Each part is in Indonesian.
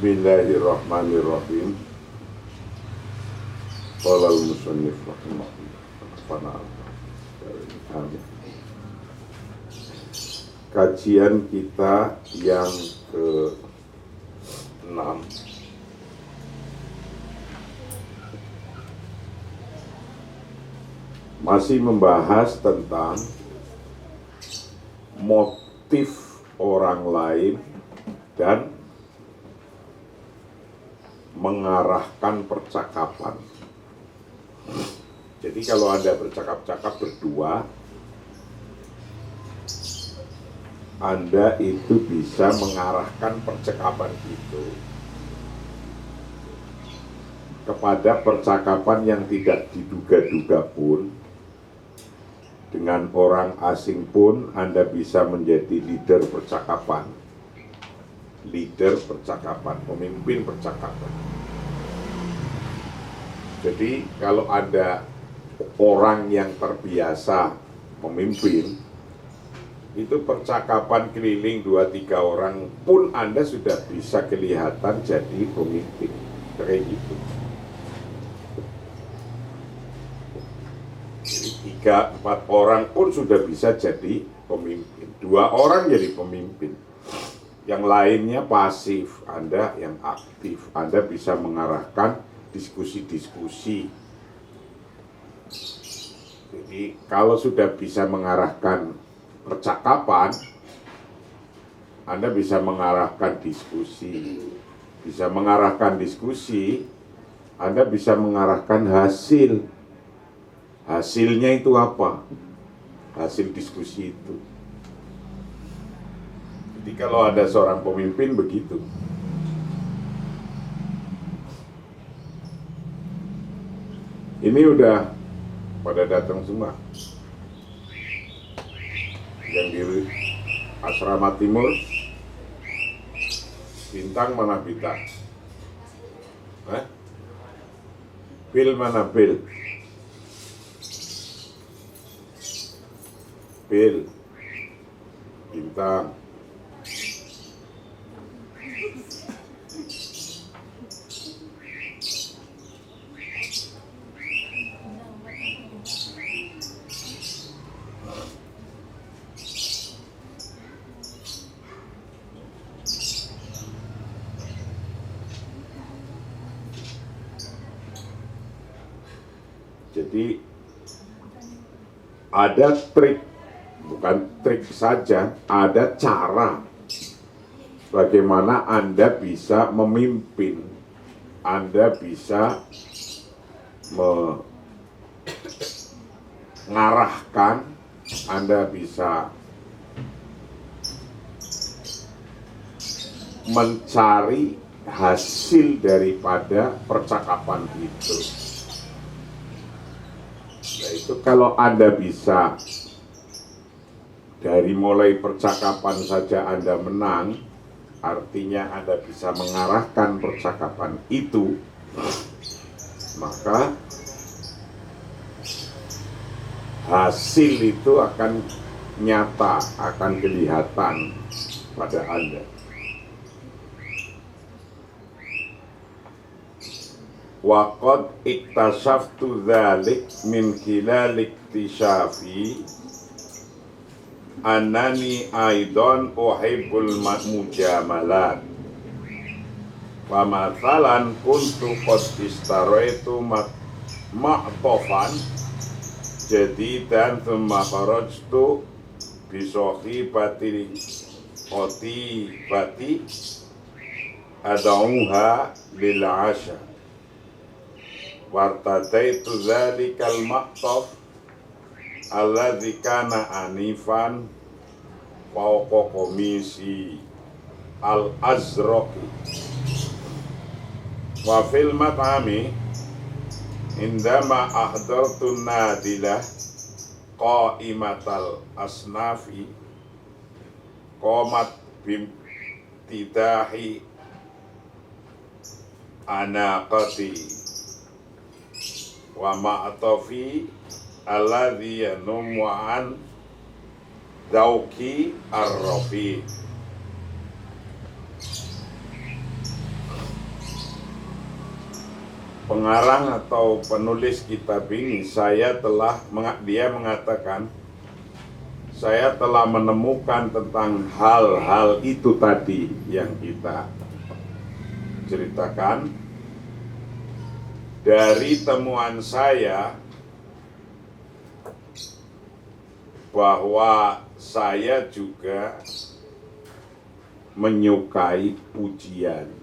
Bismillahirrahmanirrahim. Qala al-musannif rahimahullah. Amin. Kajian kita yang ke-6 masih membahas tentang motif orang lain dan mengarahkan percakapan. Jadi kalau Anda bercakap-cakap berdua, Anda itu bisa mengarahkan percakapan itu kepada percakapan yang tidak diduga-duga pun. Dengan orang asing pun Anda bisa menjadi leader percakapan. Leader percakapan, pemimpin percakapan. Jadi kalau ada orang yang terbiasa memimpin, itu percakapan keliling 2-3 orang pun Anda sudah bisa kelihatan jadi pemimpin. Kayak gitu. Jadi 3-4 orang pun sudah bisa jadi pemimpin. 2 orang jadi pemimpin. Yang lainnya pasif, Anda yang aktif. Anda bisa mengarahkan diskusi-diskusi. Jadi kalau sudah bisa mengarahkan percakapan, Anda bisa mengarahkan diskusi. Bisa mengarahkan diskusi, Anda bisa mengarahkan hasil. Hasilnya itu apa? Hasil diskusi itu. Jadi kalau ada seorang pemimpin begitu. Ini udah pada datang semua. Yang di asrama timur, bintang mana bintang? Bil mana bil? Bil, bintang. Jadi ada trik, bukan trik saja, ada cara bagaimana Anda bisa memimpin, Anda bisa mengarahkan, Anda bisa mencari hasil daripada percakapan itu. Yaitu kalau Anda bisa dari mulai percakapan saja Anda menang, artinya Anda bisa mengarahkan percakapan itu, maka hasil itu akan nyata, akan kelihatan pada Anda. Waqad iktasaftu dzalik min khilal iktishafi annani aidan uhibbul mujamalat wa mathalan kuntu qad istaraitu ma'tofan jadidan thumma kharajtu bi sahibati qatibati ad'uha lil 'asha wartadaitu dzalikal ma'taf alladzi kana anifan fawqa qamisi al-azraqi wa fil mat'ami indama ahdartu nadilah qaimatal asnafi qamat bimtidahi anaqati wa ma'tafi alladhi yanumu an dauki ar-rafi. pengarang atau penulis kitab ini, dia mengatakan, saya telah menemukan tentang hal-hal itu tadi yang kita ceritakan. Dari temuan saya bahwa saya juga menyukai pujian.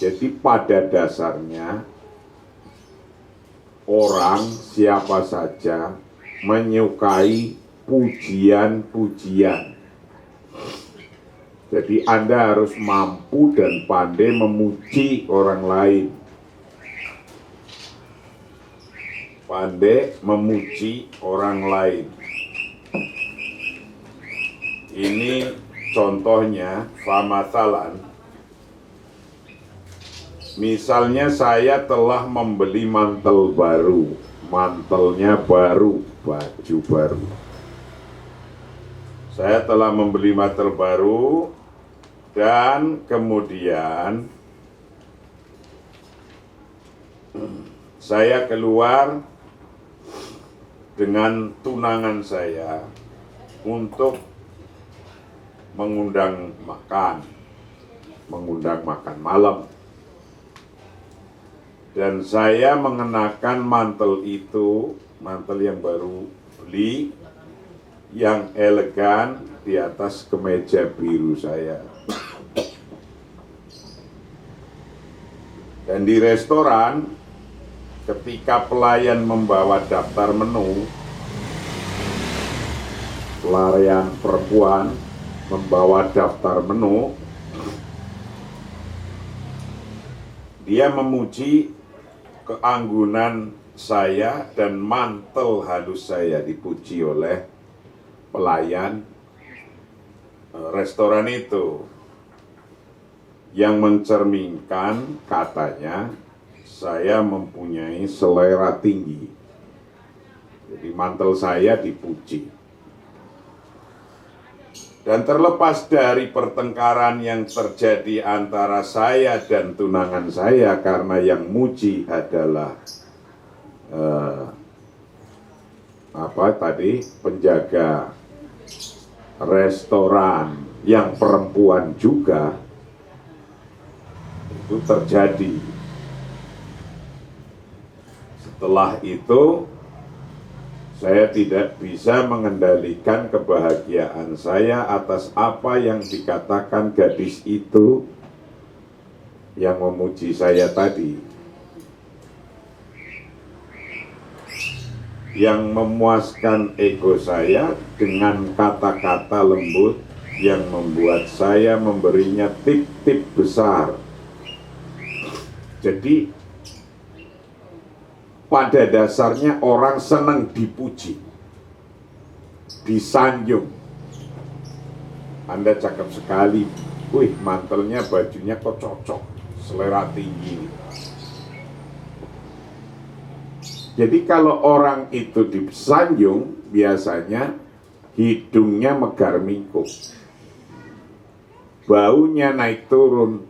Jadi pada dasarnya orang siapa saja menyukai pujian-pujian. Jadi Anda harus mampu dan pandai memuji orang lain. Pandai memuji orang lain. Ini contohnya, famasalan. Misalnya saya telah membeli mantel baru, mantelnya baru, baju baru. Saya telah membeli mantel baru dan kemudian saya keluar dengan tunangan saya untuk mengundang makan malam. Dan saya mengenakan mantel itu, mantel yang baru beli, yang elegan di atas kemeja biru saya. Dan di restoran, ketika pelayan membawa daftar menu, pelayan perempuan membawa daftar menu, dia memuji keanggunan saya dan mantel halus saya, dipuji oleh pelayan restoran itu, yang mencerminkan katanya saya mempunyai selera tinggi. Jadi mantel saya dipuji. Dan terlepas dari pertengkaran yang terjadi antara saya dan tunangan saya, karena yang muji adalah penjaga restoran yang perempuan juga, itu terjadi. Setelah itu saya tidak bisa mengendalikan kebahagiaan saya atas apa yang dikatakan gadis itu yang memuji saya tadi, yang memuaskan ego saya dengan kata-kata lembut yang membuat saya memberinya tip-tip besar. Jadi pada dasarnya orang senang dipuji, disanjung. Anda cakep sekali, wih mantelnya, bajunya kok cocok, selera tinggi. Jadi kalau orang itu disanjung, biasanya hidungnya megar mingkuk, baunya naik turun.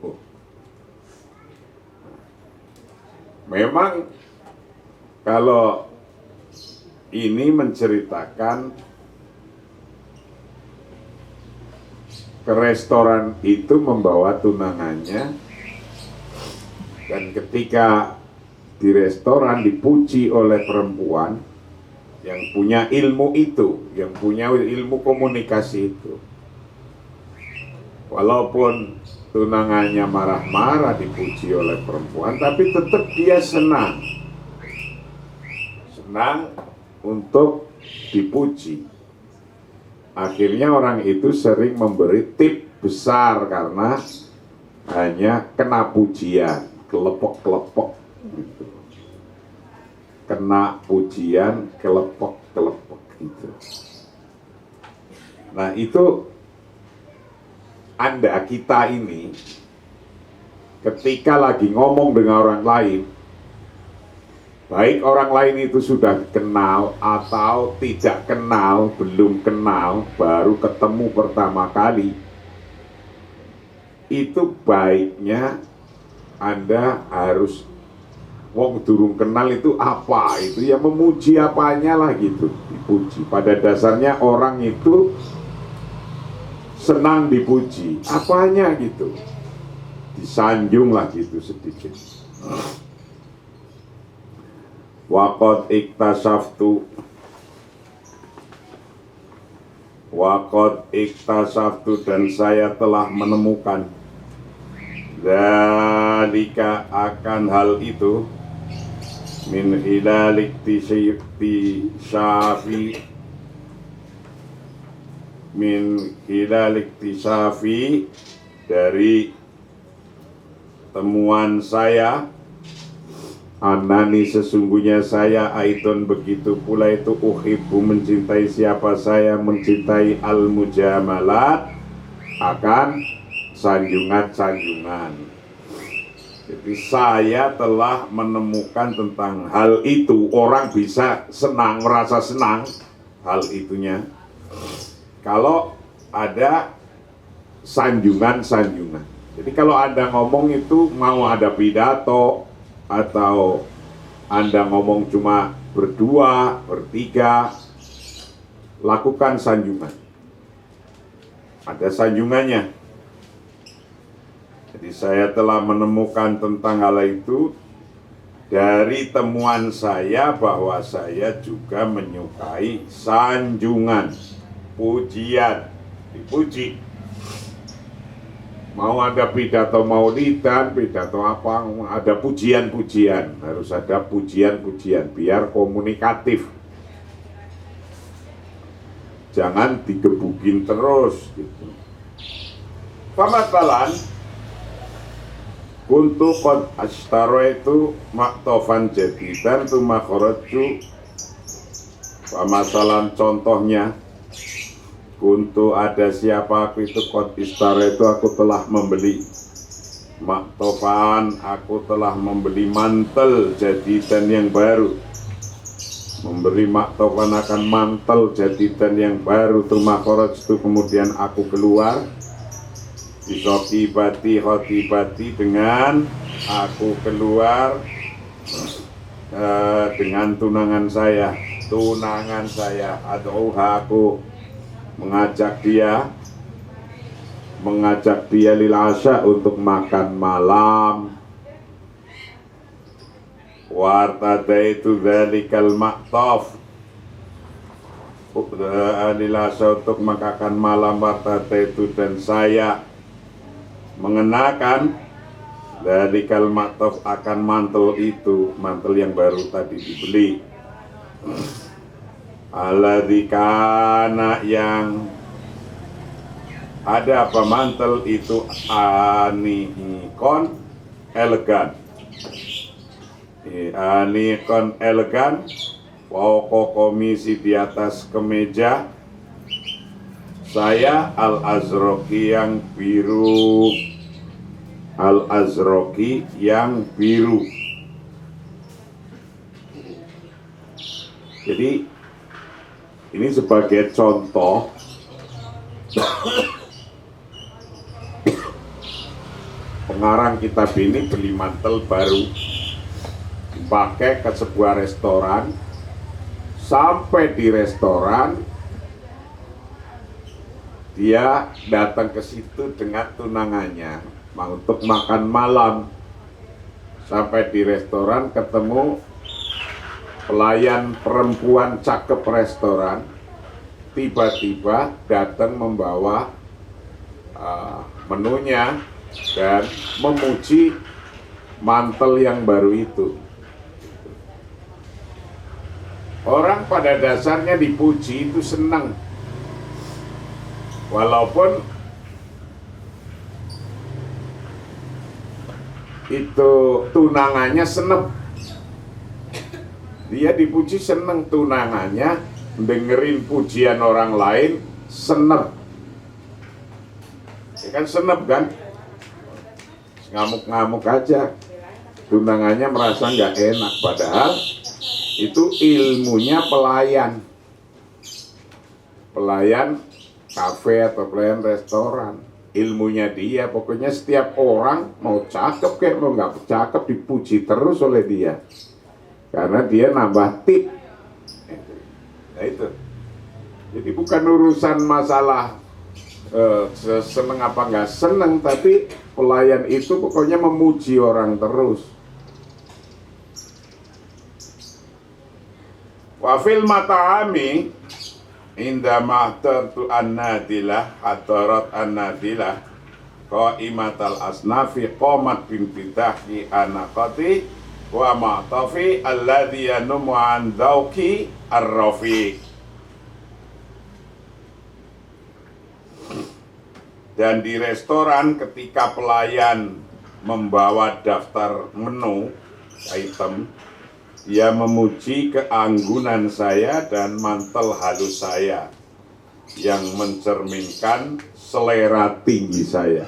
Memang kalau ini menceritakan ke restoran itu membawa tunangannya, dan ketika di restoran dipuji oleh perempuan yang punya ilmu itu, yang punya ilmu komunikasi itu, walaupun tunangannya marah-marah dipuji oleh perempuan, tapi tetap dia senang untuk dipuji. Akhirnya orang itu sering memberi tip besar karena hanya kena pujian, kelepok-kelepok gitu. Kena pujian, kelepok-kelepok gitu. Nah itu kita ini ketika lagi ngomong dengan orang lain, baik orang lain itu sudah kenal atau tidak kenal, belum kenal, baru ketemu pertama kali, itu baiknya Anda harus wong durung kenal itu apa, itu ya memuji apanya lah gitu, dipuji. Pada dasarnya orang itu senang dipuji, apanya gitu, disanjung lah gitu sedikit. Waqad iktasaftu dan saya telah menemukan dzalika akan hal itu min hilalik tisafi dari temuan saya, anani sesungguhnya saya aidon begitu pula itu uhibbu mencintai siapa saya mencintai al-mujamalat akan sanjungan-sanjungan. Jadi saya telah menemukan tentang hal itu, orang bisa senang, merasa senang hal itunya kalau ada sanjungan-sanjungan. Jadi kalau Anda ngomong itu mau ada pidato atau Anda ngomong cuma berdua, bertiga, lakukan sanjungan. Ada sanjungannya. Jadi saya telah menemukan tentang hal itu dari temuan saya bahwa saya juga menyukai sanjungan, pujian, dipuji. Mau ada pidato maulidan, pidato apa, ada pujian-pujian, harus ada pujian-pujian biar komunikatif. Jangan digebukin terus gitu. Pamatalan kuntu qad ashtaro itu maktofan jadidan tu makhraju. Pamasalan contohnya, kuntu ada siapa aku itu qad ishtaro itu aku telah membeli maktofan, aku telah membeli mantel jadidan yang baru, memberi maktofan akan mantel jadidan yang baru tu makhraj itu kemudian aku keluar bisokibati khotibati dengan aku keluar dengan tunangan saya atau aku mengajak dia lil asya untuk makan malam. Wartadaitu dzalikal maqtaf lil asya untuk makan malam. Wartadaitu dan saya mengenakan dari kalmatov akan mantel itu, mantel yang baru tadi dibeli. Aladikana yang ada apa mantel itu anikon elegan, anikon elegan, pokok komisi di atas kemeja. Saya al-azroki yang biru, al-azroki yang biru. Jadi ini sebagai contoh pengarang kitab ini beli mantel baru, dipakai ke sebuah restoran. Sampai di restoran dia datang ke situ dengan tunangannya untuk makan malam. Sampai di restoran ketemu pelayan perempuan cakep restoran, tiba-tiba datang membawa menunya dan memuji mantel yang baru itu. Orang pada dasarnya dipuji itu senang, walaupun itu tunangannya seneng. Dia dipuji seneng, tunangannya dengerin pujian orang lain seneng. Ya kan seneng kan, ngamuk-ngamuk aja, tunangannya merasa nggak enak, padahal itu ilmunya pelayan kafe atau pelayan restoran. ilmunya dia. Pokoknya setiap orang mau cakep kayak mau nggak cakep dipuji terus oleh dia, karena dia nambah tip. Nah itu, jadi bukan urusan masalah seneng apa nggak seneng, tapi pelayan itu pokoknya memuji orang terus. Wafil mata'ami inda ma'tartu an-nadilah hadarat an-nadilah qa'imatal asnafi qomat bintitahi anaqati wa ma'tafi alladhi yanumu an dhauki ar-rafiq. Dan di restoran ketika pelayan membawa daftar menu item, dia memuji keanggunan saya dan mantel halus saya yang mencerminkan selera tinggi saya.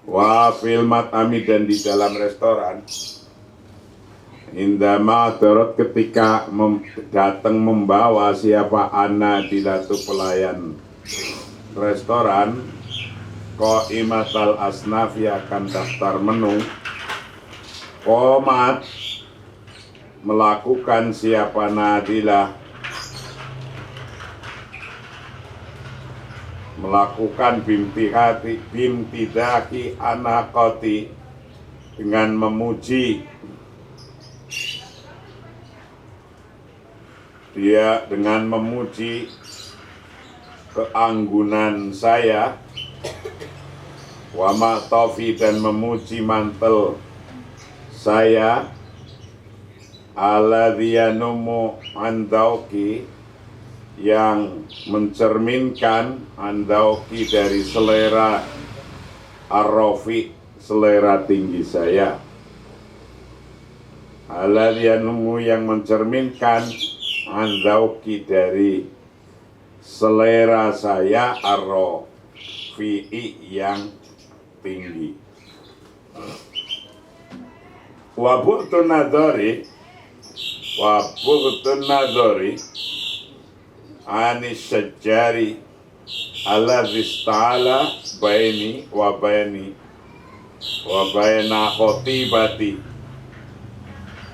Wa fil mat'ami, dan di dalam restoran, indama dorot ketika datang membawa siapa ana dilatu pelayan restoran, qaimatal asnafi akan daftar menu, qomat melakukan siapa nadilah, melakukan bimtidaki anaqati, dengan memuji dia, dengan memuji keanggunan saya, wa ma'tafi, dan memuji mantel saya, alladzi yanumu andauki, yang mencerminkan andauki dari selera arrofi, selera tinggi saya. Alladzi yanumu, yang mencerminkan andauki dari selera saya, arrofi'i, yang tinggi. Wa bu'tun nadhari anis syajari alladhi ista'ala baini wa baina khotibati,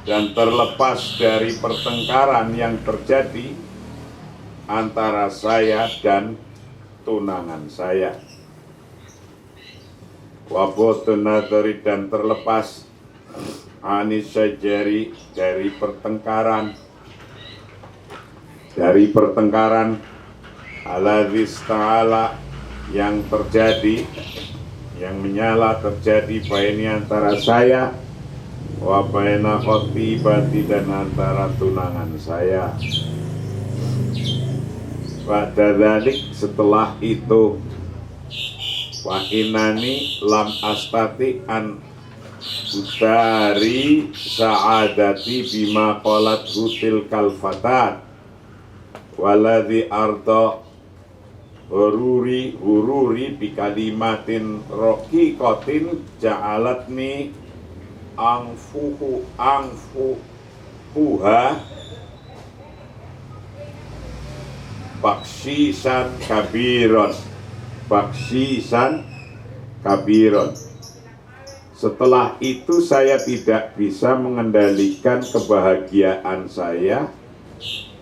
dan terlepas dari pertengkaran yang terjadi antara saya dan tunangan saya. Wa bu'tun nadhari, dan terlepas anis syajari dari pertengkaran alladzi ista'ala, yang terjadi, yang menyala terjadi baini, antara saya, wa baina khotibati, dan antara tunangan saya. Pada dzalik, setelah itu, wa inani lam astati an utari sa'adati bima qalat hutil kalfatat waladhi arda hururi bikalimatin roqiqatin ja'alatni angfuha baksisan kabiron. Setelah itu saya tidak bisa mengendalikan kebahagiaan saya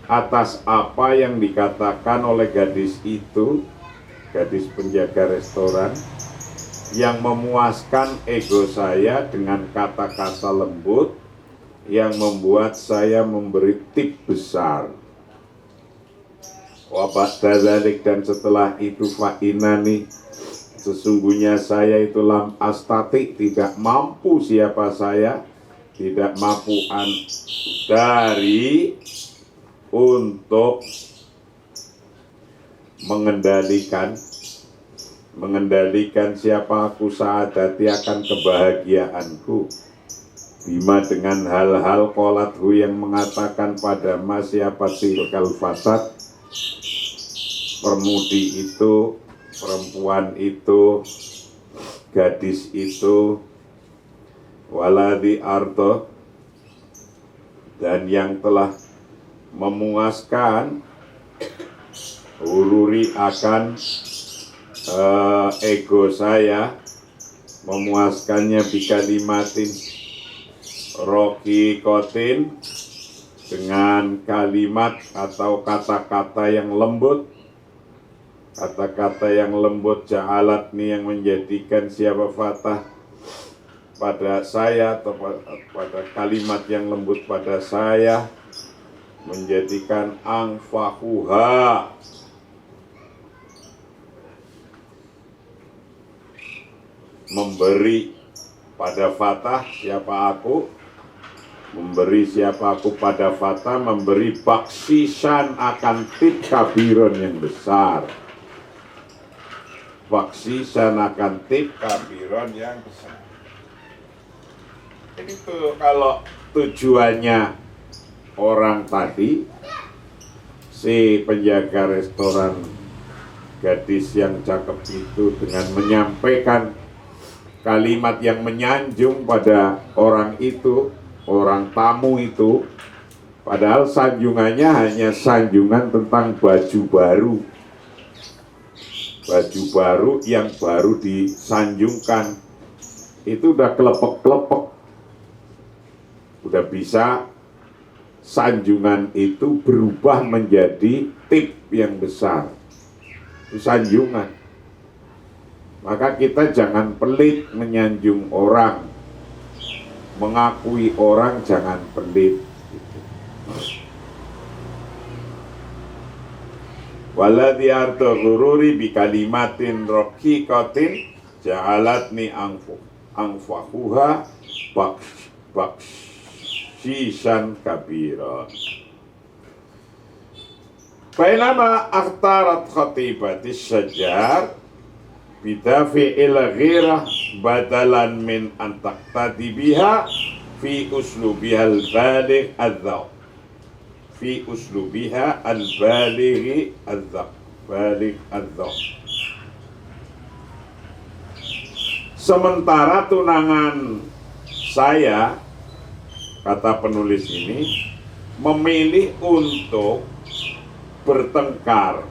atas apa yang dikatakan oleh gadis itu, gadis penjaga restoran, yang memuaskan ego saya dengan kata-kata lembut yang membuat saya memberi tip besar. Wa ba'da dzalik, dan setelah itu, fa'inani, sesungguhnya saya itu lam astati, tidak mampu, siapa saya tidak mampu dari untuk mengendalikan siapa aku sa'adati, akan kebahagiaanku, bima, dengan hal-hal qolathu, yang mengatakan pada mas siapa tilkal fasad, permudi itu, perempuan itu, gadis itu, waladhi ardo, dan yang telah memuaskan ururi akan ego saya, memuaskannya bikalimatin roki kotin, dengan kalimat atau kata-kata yang lembut. Kata-kata yang lembut ja'alat nih yang menjadikan siapa fatah pada saya, atau pada kalimat yang lembut pada saya menjadikan angfahuha, memberi pada fatah siapa aku, memberi siapa aku pada fatah, memberi baksisan akan tip kabiron yang besar, baksisan akan tip kabiron yang besar. Jadi tuh kalau tujuannya orang tadi, si penjaga restoran gadis yang cakep itu dengan menyampaikan kalimat yang menyanjung pada orang itu, orang tamu itu, padahal sanjungannya hanya sanjungan tentang baju baru. Baju baru yang baru disanjungkan, itu udah kelepek-kelepek. Udah bisa sanjungan itu berubah menjadi tip yang besar. Itu sanjungan. Maka kita jangan pelit menyanjung orang, mengakui orang jangan pelit. Waladhi arto gururi bi kalimatin roqiqatin ja'alatni angfahuha bakshisan kabira. Bainama akhtarat khatibatis syajar bidafi'il ghirah badalan min antaktadi biha fi uslubiha al-baligh adz-dzawq, fi uslubiha al-baligh adz-dzawq. Sementara tunangan saya, kata penulis ini, memilih untuk bertengkar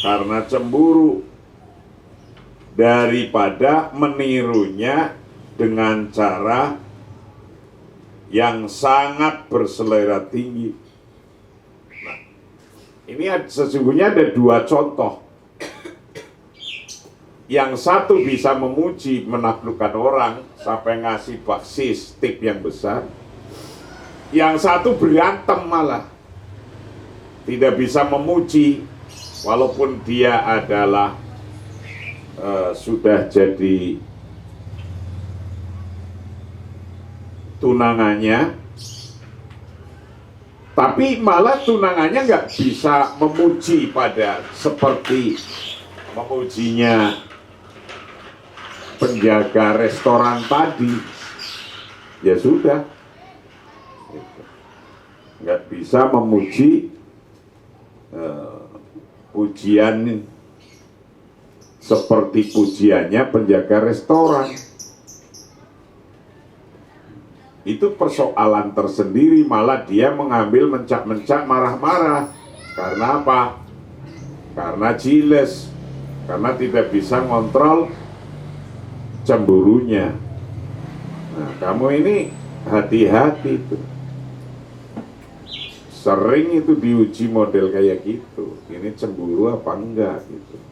karena cemburu daripada menirunya dengan cara yang sangat berselera tinggi. Nah, ini sesungguhnya ada dua contoh. Yang satu bisa memuji, menaklukkan orang sampai ngasih baksis tip yang besar. Yang satu berantem malah, tidak bisa memuji walaupun dia adalah sudah jadi tunangannya, tapi malah tunangannya nggak bisa memuji pada seperti memujinya penjaga restoran tadi. Ya sudah, nggak bisa memuji pujian seperti pujiannya penjaga restoran. Itu persoalan tersendiri, malah dia mengambil mencak-mencak, marah-marah. Karena apa? Karena jealous, karena tidak bisa ngontrol cemburunya. Nah, kamu ini hati-hati tuh. Sering itu diuji model kayak gitu. Ini cemburu apa enggak gitu.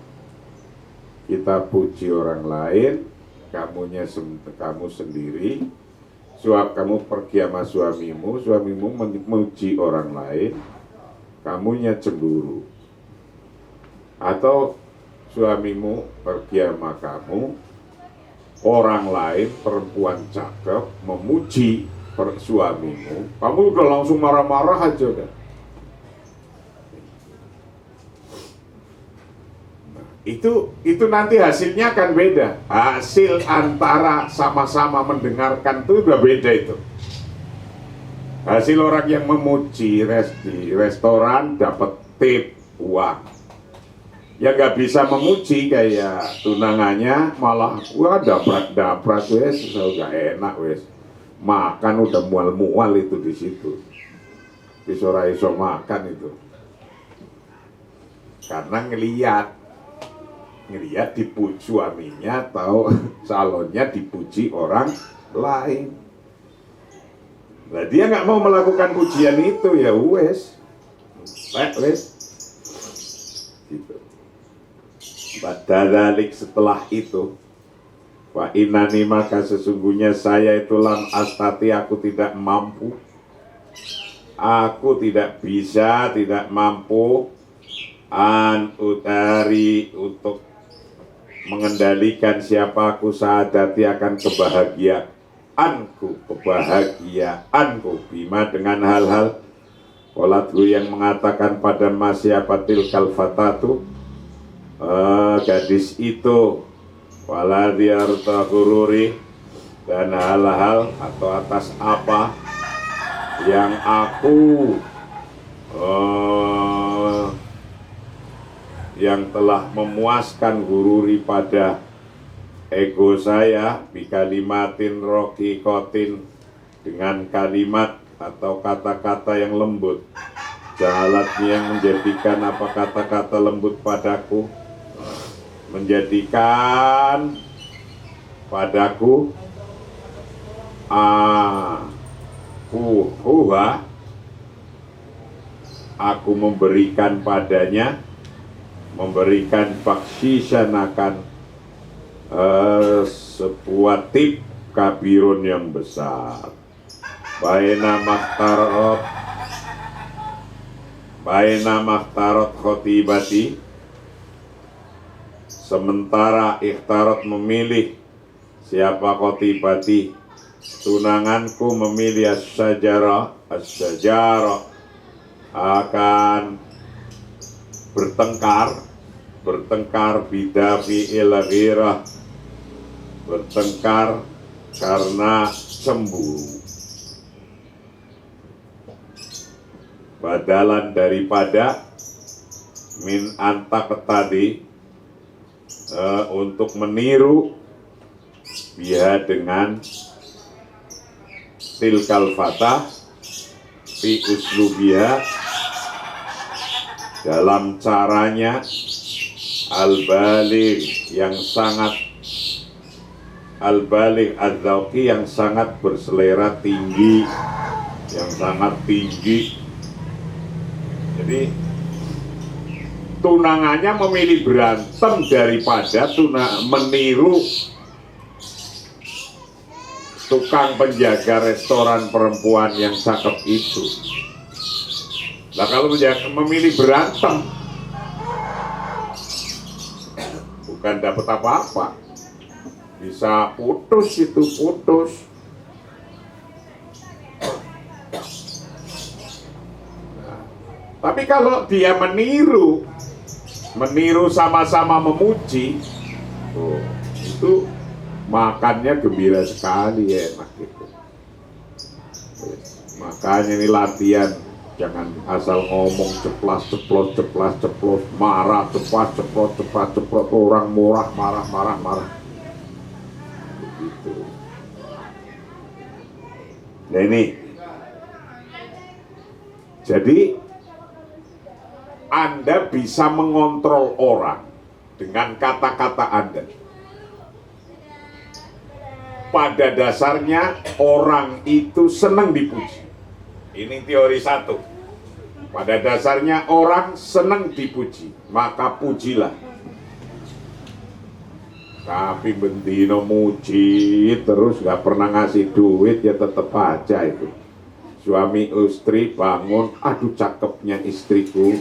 Kita puji orang lain, kamu sendiri, kamu pergi sama suamimu memuji orang lain, kamunya cemburu. Atau suamimu pergi sama kamu, orang lain, perempuan cakep, memuji suamimu, kamu udah langsung marah-marah aja udah. Itu nanti hasilnya akan beda. Hasil antara sama-sama mendengarkan itu udah beda itu. Hasil orang yang memuji di restoran dapat tip uang. Ya nggak bisa memuji kayak tunangannya malah wah daprak wes, nggak enak wes. Makan udah mual-mual itu di situ. Iso makan itu. karena ngelihat dipuji suaminya atau calonnya dipuji orang lain. Nah, dia nggak mau melakukan pujian itu, ya wes gitu. Badalik, setelah itu, wa inani, maka sesungguhnya saya itu lam astati, aku tidak mampu, aku tidak bisa, tidak mampu an utari, untuk mengendalikan siapa aku, saadati, akan kebahagiaanku bima, dengan hal-hal Waladhu, yang mengatakan pada masyafatil kalfatatu, gadis itu, waladhiarta hururi, dan hal-hal atau atas apa yang aku yang telah memuaskan hururi pada ego saya, bikalimatin roqikotin, dengan kalimat atau kata-kata yang lembut, jalatnya, yang menjadikan apa kata-kata lembut padaku, menjadikan padaku aku memberikan padanya, memberikan bakshisan, akan sebuah tip kabirun yang besar. Baina makhtarot khotibati, sementara ikhtarot memilih siapa khotibati, tunanganku memilih as-syajara akan bertengkar bidafi ilaghirah, bertengkar karena cemburu, badalan daripada min antak tadi, untuk meniru biha, dengan tilkal fatah fi uslubiha, dalam caranya, al-baligh, yang sangat al-baligh ad-dhauqi, yang sangat berselera tinggi, yang sangat tinggi. Jadi tunangannya memilih berantem daripada meniru tukang penjaga restoran perempuan yang cakep itu. Nah, kalau memilih berantem, bukan dapat apa-apa, bisa putus itu, putus. Tapi kalau dia meniru sama-sama memuji, itu makannya gembira sekali, enak gitu. Makanya ini latihan, jangan asal ngomong ceplos, marah ceplos, orang marah. Begitu. Nah ini, jadi Anda bisa mengontrol orang dengan kata-kata Anda. Pada dasarnya orang itu senang dipuji. Ini teori satu. Pada dasarnya orang senang dipuji, maka pujilah. Tapi bendino muji terus gak pernah ngasih duit, ya tetep aja itu. Suami istri bangun, aduh cakepnya istriku.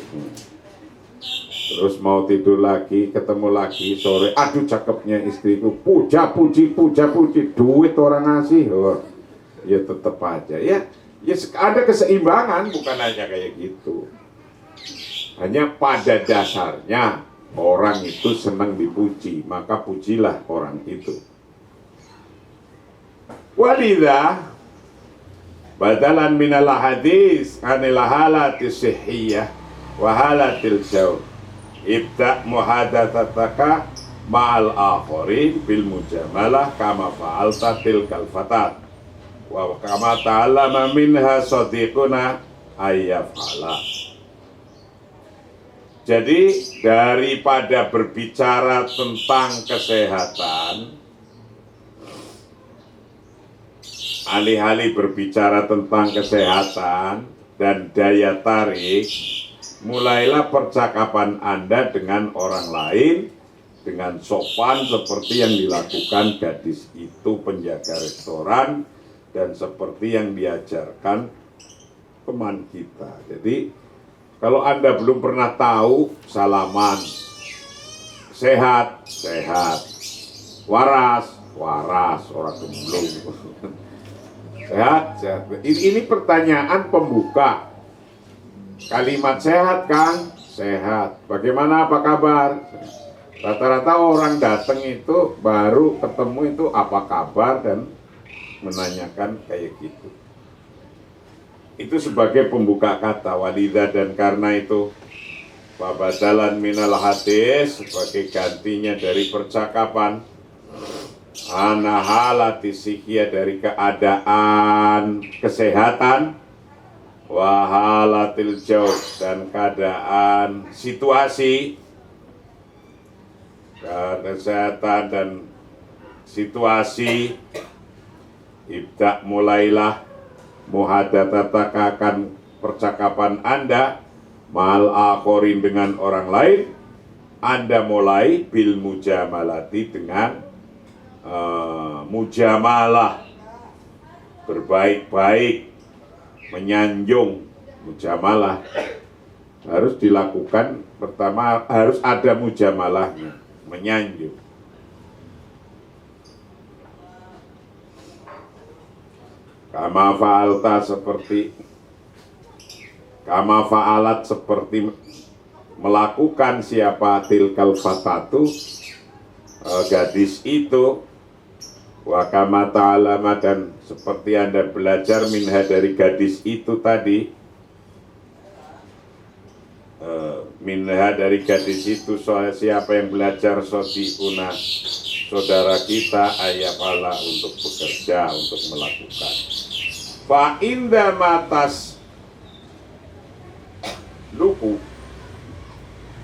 Terus mau tidur lagi, ketemu lagi sore, aduh cakepnya istriku. Puji, duit orang ngasih. Oh, ya tetep aja. Ya ada keseimbangan, bukan hanya kayak gitu. Hanya pada dasarnya orang itu senang dipuji, maka pujilah orang itu. Walidah badalan minal hadis anil halati sihiyah wa halatil jaw, ibda muhadathataka ma'al akhirin bil mujamalah kama fa'alta tilkal fatat wa kama ta'allama minha sadiquna ayyaf'ala. Jadi daripada berbicara tentang kesehatan, alih-alih berbicara tentang kesehatan dan daya tarik, mulailah percakapan Anda dengan orang lain dengan sopan seperti yang dilakukan gadis itu penjaga restoran dan seperti yang diajarkan teman kita. Jadi kalau Anda belum pernah tahu, salaman, sehat, sehat, waras, waras, orang gemblung. Sehat, sehat. Ini pertanyaan pembuka. Kalimat sehat, Kang? Sehat. Bagaimana, apa kabar? Rata-rata orang datang itu baru ketemu itu apa kabar dan menanyakan kayak gitu. Itu sebagai pembuka kata walidha, dan karena itu babadalan minal hadis sebagai gantinya dari percakapan, anahalati sikia dari keadaan kesehatan, wahalatil jauh dan keadaan situasi kesehatan dan situasi. Ibda, mulailah muhadatatakan percakapan Anda mal akhorin dengan orang lain. Anda mulai bil mujamalati dengan mujamalah, berbaik-baik, menyanjung. Mujamalah harus dilakukan, pertama harus ada mujamalahnya, menyanjung. Kama fa'alat seperti melakukan siapa tilkal fatatu, gadis itu, wa kama ta'alama, dan seperti Anda belajar minha dari gadis itu tadi, minha dari gadis itu, siapa yang belajar sodiquna, saudara kita, ayapala, untuk bekerja, untuk melakukan. Fa inda matas luku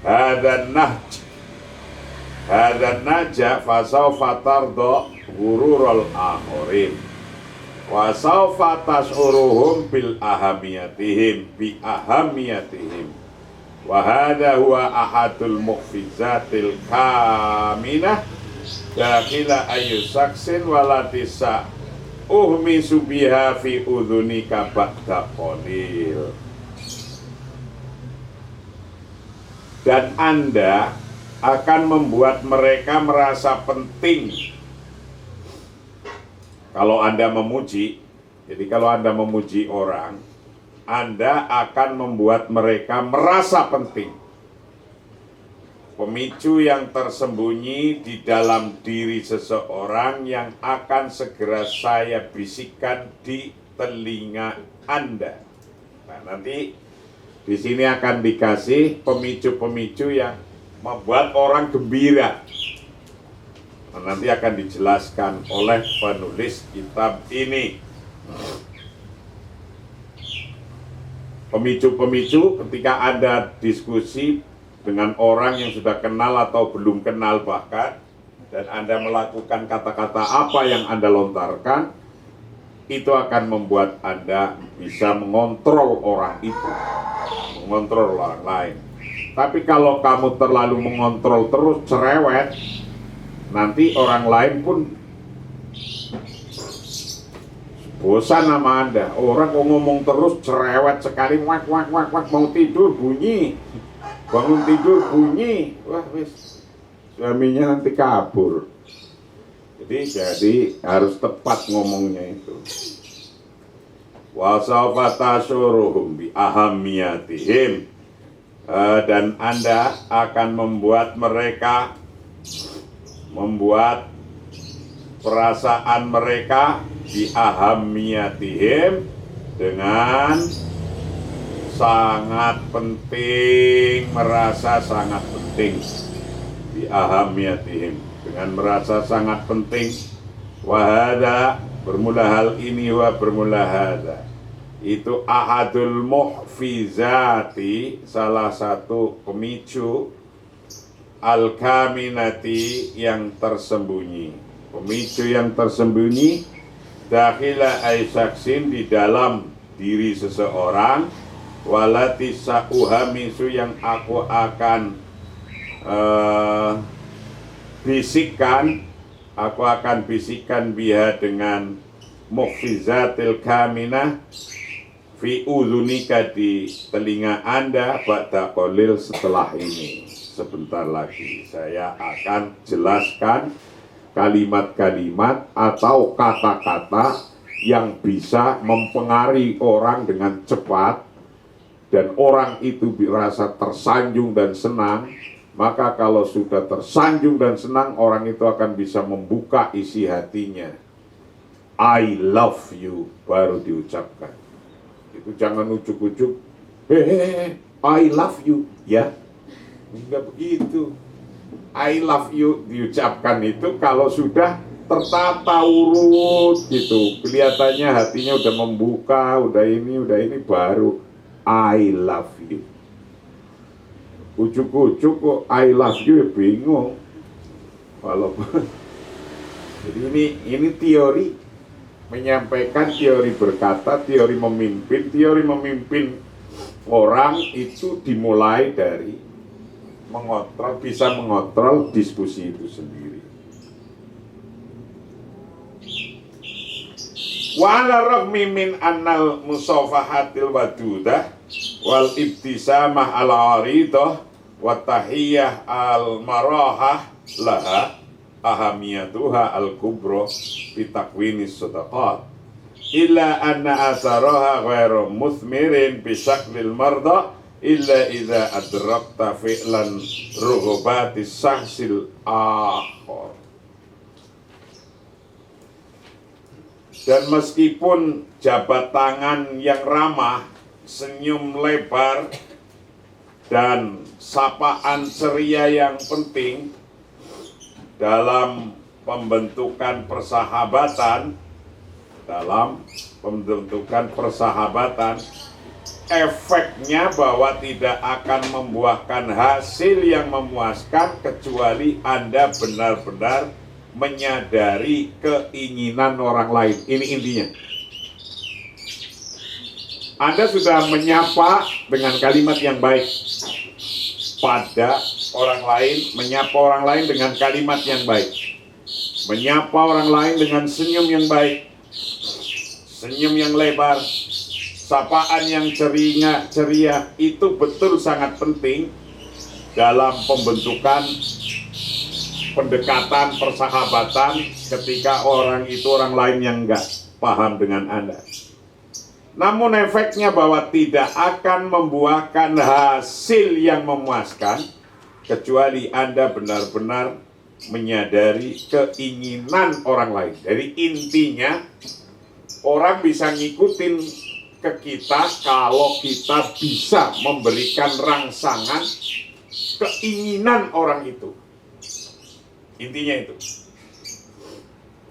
hadan najah fasawfa tardo gururul akhirin wa sawfa tas'uruhum bil ahamiyatihim bi ahamiyatihim wa hadha huwa ahadul mukhfizatil kaminah dakhila ayu saksin walatisa uhmi subiha fi udhunika ba'da qalil. Dan Anda akan membuat mereka merasa penting kalau Anda memuji. Jadi kalau Anda memuji orang, Anda akan membuat mereka merasa penting. Pemicu yang tersembunyi di dalam diri seseorang yang akan segera saya bisikkan di telinga Anda. Nah, nanti di sini akan dikasih pemicu-pemicu yang membuat orang gembira. Nah, nanti akan dijelaskan oleh penulis kitab ini. Pemicu-pemicu ketika Anda diskusi dengan orang yang sudah kenal atau belum kenal bahkan, dan Anda melakukan kata-kata apa yang Anda lontarkan, itu akan membuat Anda bisa mengontrol orang itu, mengontrol orang lain. Tapi kalau kamu terlalu mengontrol terus, cerewet, nanti orang lain pun bosan sama Anda. Orang kok ngomong terus, cerewet sekali, wak, mau tidur bunyi, bangun tidur bunyi, wah wis, suaminya nanti kabur. Jadi harus tepat ngomongnya itu. Wa sawfa tasuruhum bi ahamiyatihim, dan Anda akan membuat mereka, membuat perasaan mereka bi ahamiyatihim, dengan sangat penting, merasa sangat penting. Bi ahamiyatihim, dengan merasa sangat penting. Wahada, bermula hal ini, wa bermula hada, itu ahadul muhfizati, salah satu pemicu al-kaminati yang tersembunyi. Pemicu yang tersembunyi dakhila aisyaksin di dalam diri seseorang, walati sa'uhamisu yang aku akan bisikkan, aku akan bisikkan biha dengan muhfizatil kaminah fi udhunika di telinga Anda ba'da qalil setelah ini. Sebentar lagi saya akan jelaskan kalimat-kalimat atau kata-kata yang bisa mempengaruhi orang dengan cepat dan orang itu merasa tersanjung dan senang. Maka kalau sudah tersanjung dan senang, orang itu akan bisa membuka isi hatinya. I love you baru diucapkan. Itu jangan ujuk-ujuk, hehehe, I love you, ya. Enggak begitu. I love you diucapkan itu kalau sudah tertata urut gitu. Kelihatannya hatinya udah membuka, udah ini baru I love you. Ujuk-ujuk kok I love you, bingung. Walaupun jadi ini teori menyampaikan, teori berkata, teori memimpin orang itu dimulai dari bisa mengontrol diskusi itu sendiri. Wa ala raghmi min annal musafahatil wadudah wal ibtisamah al aridah wa tahiyyah al marahah laha ahamiyatuha al kubra fi takwinis sadaqat illa anna asaraha ghairu muthmirin bi syaklil marda illa idza adrakta fi'lan rughabatis sahsil akhar. Dan meskipun jabat tangan yang ramah, senyum lebar, dan sapaan ceria yang penting dalam pembentukan persahabatan, efeknya bahwa tidak akan membuahkan hasil yang memuaskan kecuali Anda benar-benar menyadari keinginan orang lain. Ini intinya. Anda sudah menyapa dengan kalimat yang baik pada orang lain, menyapa orang lain dengan kalimat yang baik, menyapa orang lain dengan senyum yang baik, senyum yang lebar, sapaan yang ceria, itu betul sangat penting dalam pembentukan pendekatan persahabatan ketika orang itu orang lain yang enggak paham dengan Anda. Namun efeknya bahwa tidak akan membuahkan hasil yang memuaskan kecuali Anda benar-benar menyadari keinginan orang lain. Jadi intinya orang bisa ngikutin ke kita kalau kita bisa memberikan rangsangan keinginan orang itu. Intinya itu.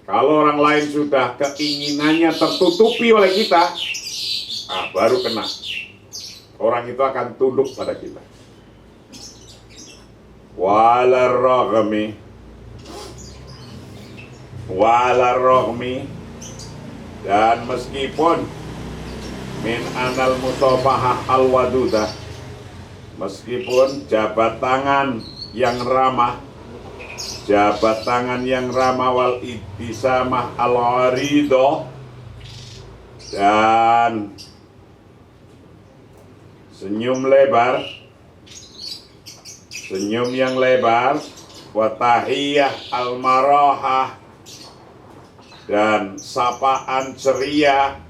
Kalau orang lain sudah keinginannya tertutupi oleh kita, baru kena. Orang itu akan tunduk pada kita. Wala rohmi, dan meskipun min anal musafahah al wadudah, meskipun jabat tangan yang ramah, jabat tangan yang ramah, wal ibtisamah al aridah, dan senyum lebar, senyum yang lebar, wa tahiyyah al marahah, dan sapaan ceria,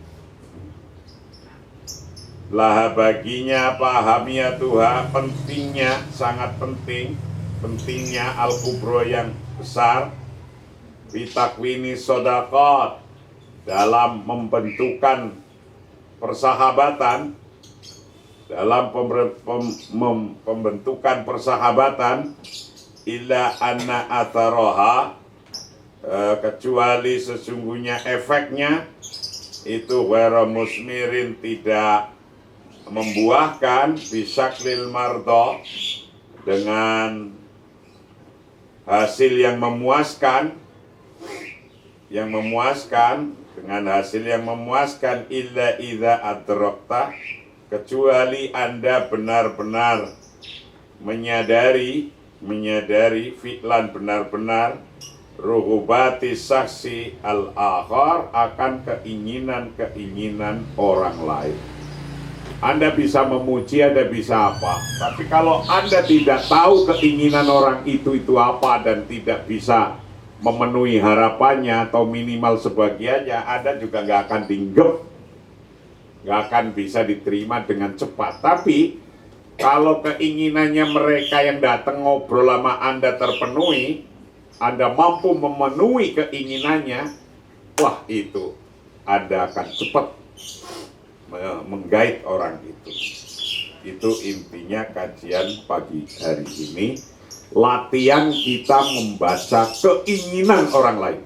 laha baginya pahamiyatuha, pentingnya, sangat penting, pentingnya al-kubro yang besar, bitakwini sodaqat, dalam membentukan persahabatan, dalam pembentukan persahabatan, illa anna ataroha, kecuali sesungguhnya efeknya, itu ghairu musmirin, tidak membuahkan, bisaklil mardo, dengan hasil yang memuaskan, dengan hasil yang memuaskan, illa idza adrakta, kecuali Anda benar-benar menyadari fi'lan, benar-benar ruhubati saksi al-akhar, akan keinginan orang lain. Anda bisa memuji, Anda bisa apa, tapi kalau Anda tidak tahu keinginan orang itu apa dan tidak bisa memenuhi harapannya atau minimal sebagiannya, Anda juga nggak akan dinggep, nggak akan bisa diterima dengan cepat. Tapi kalau keinginannya mereka yang datang ngobrol sama Anda terpenuhi, Anda mampu memenuhi keinginannya, wah itu Anda akan cepat menggait orang itu. Itu intinya kajian pagi hari ini. Latihan kita membaca keinginan orang lain.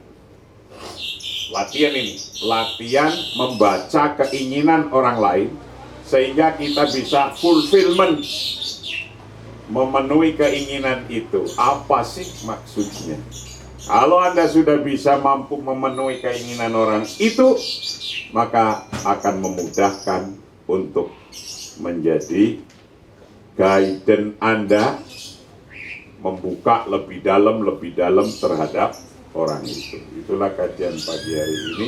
Latihan membaca keinginan orang lain, sehingga kita bisa fulfillment, memenuhi keinginan itu. Apa sih maksudnya? Kalau Anda sudah bisa mampu memenuhi keinginan orang itu, maka akan memudahkan untuk menjadi guidance Anda, membuka lebih dalam terhadap orang itu. Itulah kajian pagi hari ini.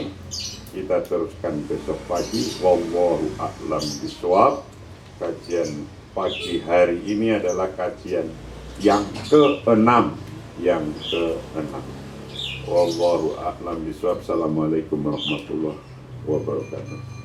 Kita teruskan besok pagi. Wallahu a'lam bishawab. Kajian pagi hari ini adalah kajian yang ke-6. Wallahu a'lam bishawab. Assalamualaikum warahmatullahi wabarakatuh.